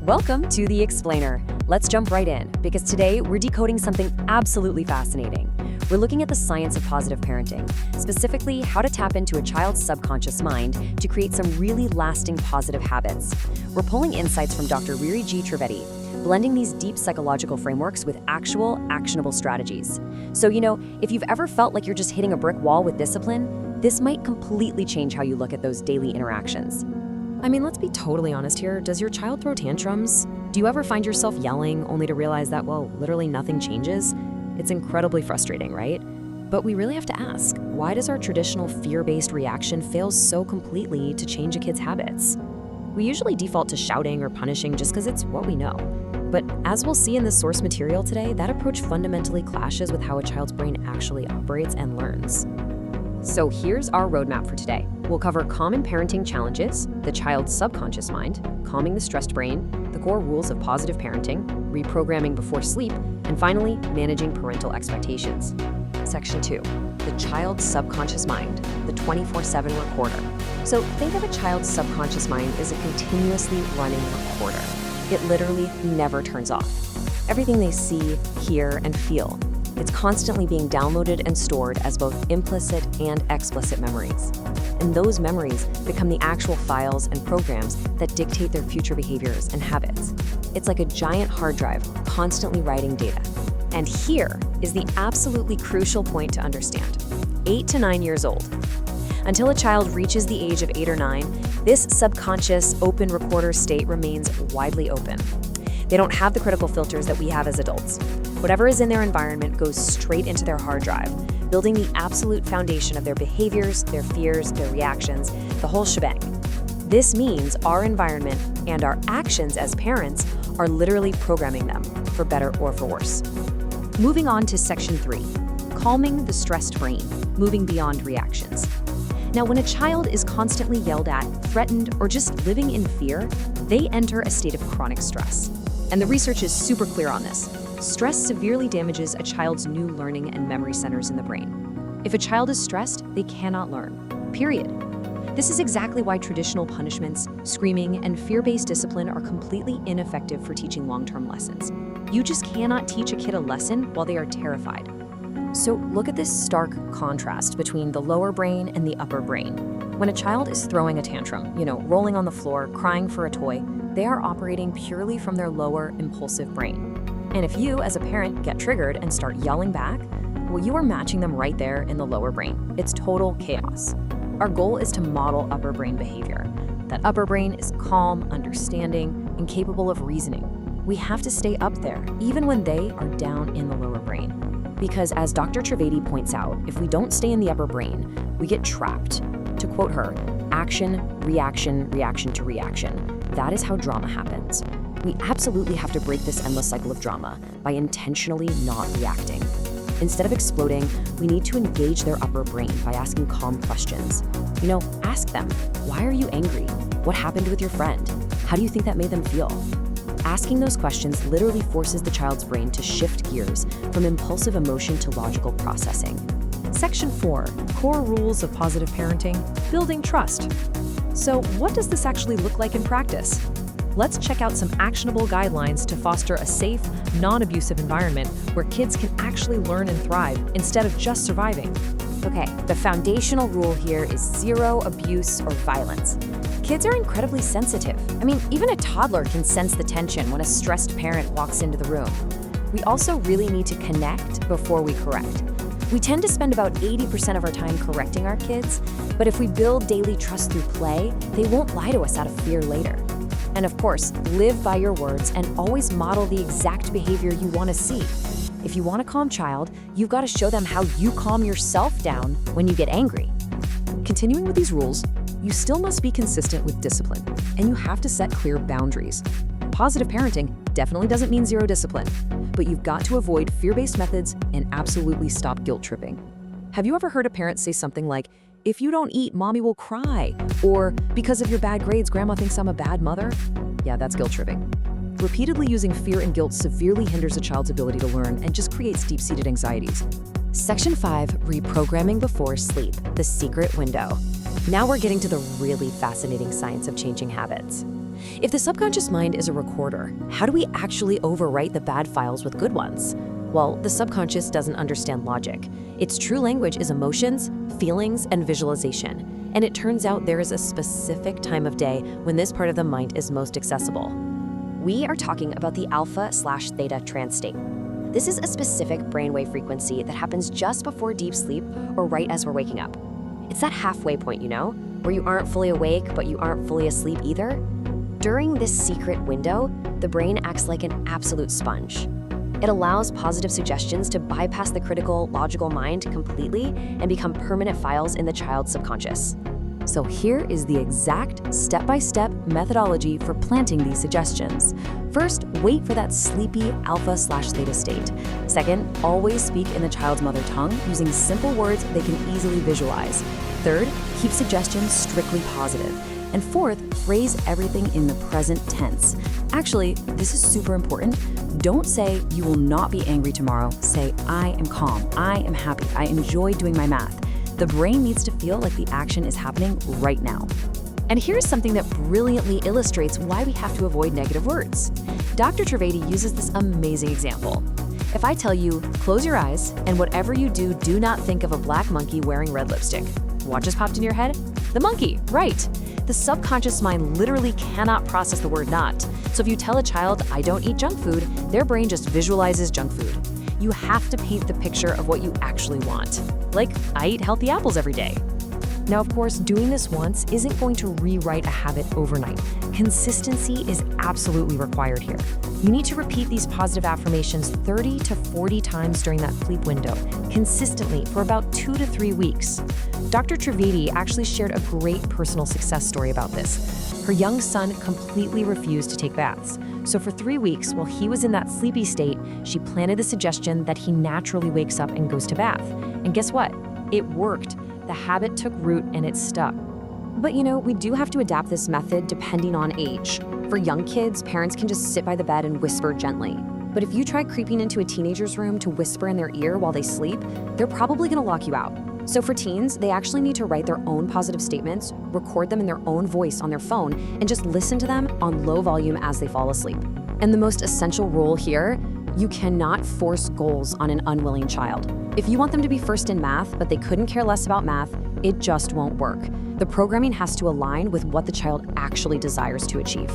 Welcome to The Explainer. Let's jump right in, because today we're decoding something absolutely fascinating. We're looking at the science of positive parenting, specifically how to tap into a child's subconscious mind to create some really lasting positive habits. We're pulling insights from Dr. Riri G. Trivedi, blending these deep psychological frameworks with actual, actionable strategies. So, if you've ever felt like you're just hitting a brick wall with discipline, this might completely change how you look at those daily interactions. Let's be totally honest here. Does your child throw tantrums? Do you ever find yourself yelling only to realize that, literally nothing changes? It's incredibly frustrating, right? But we really have to ask, why does our traditional fear-based reaction fail so completely to change a kid's habits? We usually default to shouting or punishing just because it's what we know. But as we'll see in the source material today, that approach fundamentally clashes with how a child's brain actually operates and learns. So here's our roadmap for today. We'll cover common parenting challenges, the child's subconscious mind, calming the stressed brain, the core rules of positive parenting, reprogramming before sleep, and finally, managing parental expectations. Section 2, the child's subconscious mind, the 24/7 recorder. So think of a child's subconscious mind as a continuously running recorder. It literally never turns off. Everything they see, hear, and feel, it's constantly being downloaded and stored as both implicit and explicit memories. And those memories become the actual files and programs that dictate their future behaviors and habits. It's like a giant hard drive constantly writing data. And here is the absolutely crucial point to understand. 8 to 9 years old. Until a child reaches the age of 8 or 9, this subconscious open recorder state remains widely open. They don't have the critical filters that we have as adults. Whatever is in their environment goes straight into their hard drive, building the absolute foundation of their behaviors, their fears, their reactions, the whole shebang. This means our environment and our actions as parents are literally programming them, for better or for worse. Moving on to Section 3, calming the stressed brain, moving beyond reactions. Now, when a child is constantly yelled at, threatened, or just living in fear, they enter a state of chronic stress. And the research is super clear on this. Stress severely damages a child's new learning and memory centers in the brain. If a child is stressed, they cannot learn, period. This is exactly why traditional punishments, screaming, and fear-based discipline are completely ineffective for teaching long-term lessons. You just cannot teach a kid a lesson while they are terrified. So look at this stark contrast between the lower brain and the upper brain. When a child is throwing a tantrum, rolling on the floor, crying for a toy, they are operating purely from their lower, impulsive brain. And if you, as a parent, get triggered and start yelling back, you are matching them right there in the lower brain. It's total chaos. Our goal is to model upper brain behavior. That upper brain is calm, understanding, and capable of reasoning. We have to stay up there, even when they are down in the lower brain. Because as Dr. Trivedi points out, if we don't stay in the upper brain, we get trapped. To quote her, action, reaction, reaction to reaction. That is how drama happens. We absolutely have to break this endless cycle of drama by intentionally not reacting. Instead of exploding, we need to engage their upper brain by asking calm questions. Ask them, why are you angry? What happened with your friend? How do you think that made them feel? Asking those questions literally forces the child's brain to shift gears from impulsive emotion to logical processing. Section 4, core rules of positive parenting, building trust. So what does this actually look like in practice? Let's check out some actionable guidelines to foster a safe, non-abusive environment where kids can actually learn and thrive instead of just surviving. Okay, the foundational rule here is zero abuse or violence. Kids are incredibly sensitive. Even a toddler can sense the tension when a stressed parent walks into the room. We also really need to connect before we correct. We tend to spend about 80% of our time correcting our kids, but if we build daily trust through play, they won't lie to us out of fear later. And of course, live by your words and always model the exact behavior you want to see. If you want a calm child, you've got to show them how you calm yourself down when you get angry. Continuing with these rules, you still must be consistent with discipline, and you have to set clear boundaries. Positive parenting definitely doesn't mean zero discipline, but you've got to avoid fear-based methods and absolutely stop guilt tripping. Have you ever heard a parent say something like, "If you don't eat, mommy will cry," or "Because of your bad grades, grandma thinks I'm a bad mother"? Yeah, that's guilt tripping. Repeatedly using fear and guilt severely hinders a child's ability to learn and just creates deep-seated anxieties. Section 5, reprogramming before sleep, the secret window. Now we're getting to the really fascinating science of changing habits. If the subconscious mind is a recorder, how do we actually overwrite the bad files with good ones? Well, the subconscious doesn't understand logic. Its true language is emotions, feelings, and visualization. And it turns out there is a specific time of day when this part of the mind is most accessible. We are talking about the alpha/theta trance state. This is a specific brainwave frequency that happens just before deep sleep or right as we're waking up. It's that halfway point, where you aren't fully awake, but you aren't fully asleep either. During this secret window, the brain acts like an absolute sponge. It allows positive suggestions to bypass the critical, logical mind completely and become permanent files in the child's subconscious. So here is the exact step-by-step methodology for planting these suggestions. First, wait for that sleepy alpha/theta state. Second, always speak in the child's mother tongue using simple words they can easily visualize. Third, keep suggestions strictly positive. And fourth, phrase everything in the present tense. Actually, this is super important. Don't say, "You will not be angry tomorrow." Say, "I am calm. I am happy. I enjoy doing my math." The brain needs to feel like the action is happening right now. And here's something that brilliantly illustrates why we have to avoid negative words. Dr. Trivedi uses this amazing example. If I tell you, "Close your eyes, and whatever you do, do not think of a black monkey wearing red lipstick." What just popped in your head? The monkey, right. The subconscious mind literally cannot process the word not. So if you tell a child, "I don't eat junk food," their brain just visualizes junk food. You have to paint the picture of what you actually want. Like, "I eat healthy apples every day." Now, of course, doing this once isn't going to rewrite a habit overnight. Consistency is absolutely required here. You need to repeat these positive affirmations 30 to 40 times during that sleep window, consistently for about 2 to 3 weeks. Dr. Trivedi actually shared a great personal success story about this. Her young son completely refused to take baths. So for 3 weeks, while he was in that sleepy state, she planted the suggestion that he naturally wakes up and goes to bath. And guess what? It worked. The habit took root and it stuck. But we do have to adapt this method depending on age. For young kids, parents can just sit by the bed and whisper gently. But if you try creeping into a teenager's room to whisper in their ear while they sleep, they're probably gonna lock you out. So for teens, they actually need to write their own positive statements, record them in their own voice on their phone, and just listen to them on low volume as they fall asleep. And the most essential rule here, you cannot force goals on an unwilling child. If you want them to be first in math, but they couldn't care less about math, it just won't work. The programming has to align with what the child actually desires to achieve.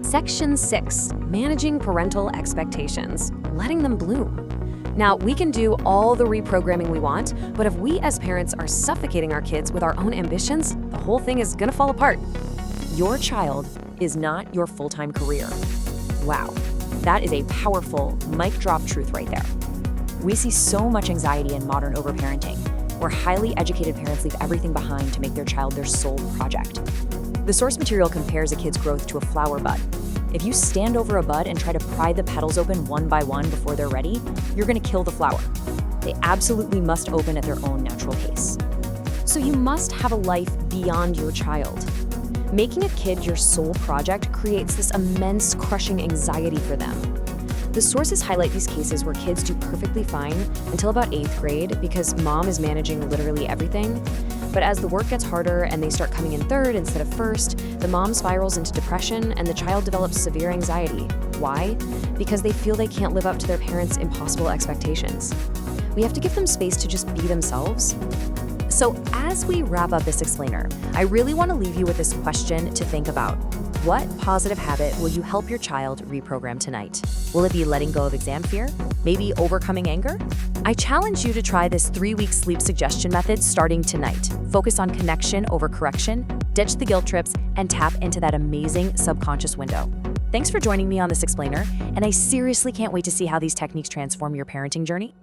Section 6, managing parental expectations, letting them bloom. Now, we can do all the reprogramming we want, but if we as parents are suffocating our kids with our own ambitions, the whole thing is gonna fall apart. Your child is not your full-time career. Wow, that is a powerful mic drop truth right there. We see so much anxiety in modern overparenting, where highly educated parents leave everything behind to make their child their sole project. The source material compares a kid's growth to a flower bud. If you stand over a bud and try to pry the petals open one by one before they're ready, you're gonna kill the flower. They absolutely must open at their own natural pace. So you must have a life beyond your child. Making a kid your sole project creates this immense crushing anxiety for them. The sources highlight these cases where kids do perfectly fine until about 8th grade because mom is managing literally everything. But as the work gets harder and they start coming in 3rd instead of 1st, the mom spirals into depression and the child develops severe anxiety. Why? Because they feel they can't live up to their parents' impossible expectations. We have to give them space to just be themselves. So as we wrap up this explainer, I really want to leave you with this question to think about. What positive habit will you help your child reprogram tonight? Will it be letting go of exam fear? Maybe overcoming anger? I challenge you to try this 3-week sleep suggestion method starting tonight. Focus on connection over correction, ditch the guilt trips, and tap into that amazing subconscious window. Thanks for joining me on this explainer, and I seriously can't wait to see how these techniques transform your parenting journey.